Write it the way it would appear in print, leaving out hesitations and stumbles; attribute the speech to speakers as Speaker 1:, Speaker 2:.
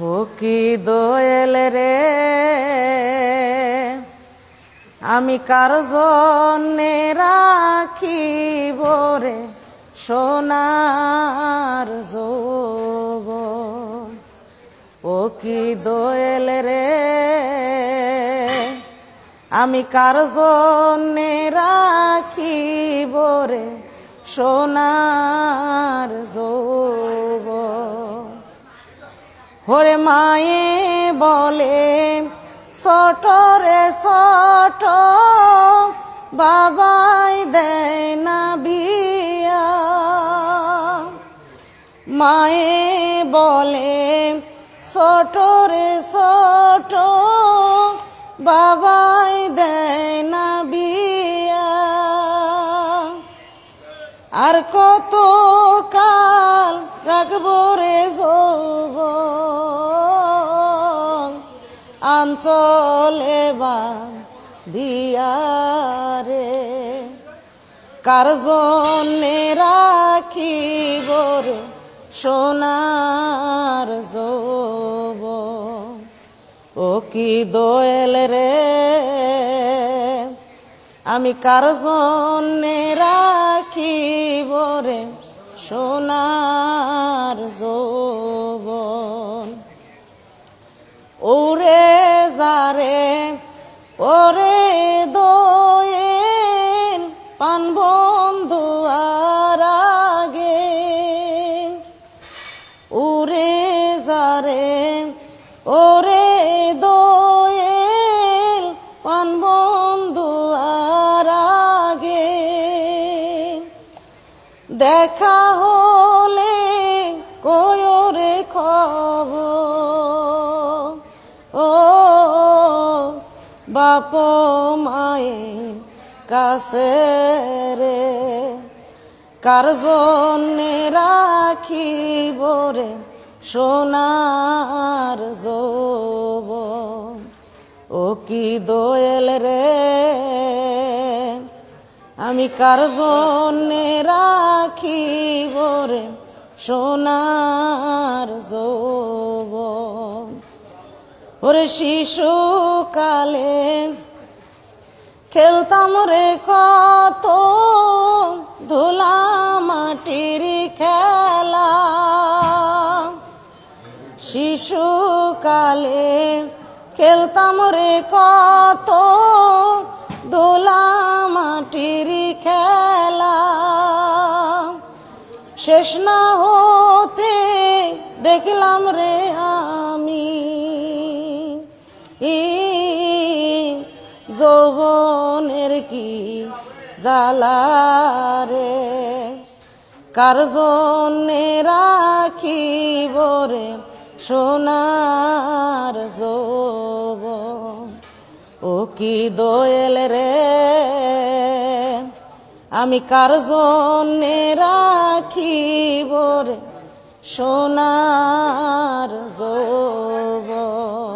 Speaker 1: ও কি দোয়েল রে, আমি কার জন্যে রাখিব রে সোনার যৌবন। ও কি দোয়েল রে, আমি কার জন্যে রাখিব রে সোনার যৌবন। ওরে মায়ে বলে ছোট রে ছোট, বাবাই দেয় না বিয়া। মায়ে বলে ছোট রে ছোট, বাবাই দেয় না বিয়া। আর কত কাল রাখবো রে যৌবন, আঞ্চলে বাঁধিয়া রে। কার জন্যে রাখিব রে সোনার যৌবন। ও কি দোয়েল রে, আমি কার জন্যে রাখিব রে সোনার যৌবন। ওরে যারে ওরে দোয়েল পান বন্ধু আর আগে। ওরে যারে ওরে দোয়েল পান বন্ধু আর আগে। দেখা হলে কয়রে খবর, ও বাপ মায়ের কাছে রে। কার জন্যে রাখিব রে সোনার যৌবন। ও কি দোয়েল রে, আমি কার জন্যে রাখিব রে সোনার যৌবন। ওরে শিশুকালে খেলতাম রে কত ধুলা মাটির খেলা। শিশুকালে খেলতাম রে কত ধুলা মাটির খেলা। শেষ না হতে দেখলাম রে আমি যৌবনের কি জ্বালা রে। কার জন্যে রাখিব রে সোনার যৌবন। ও কি দোয়েল রে, আমি কার জন্যে রাখিব রে সোনার যৌবন।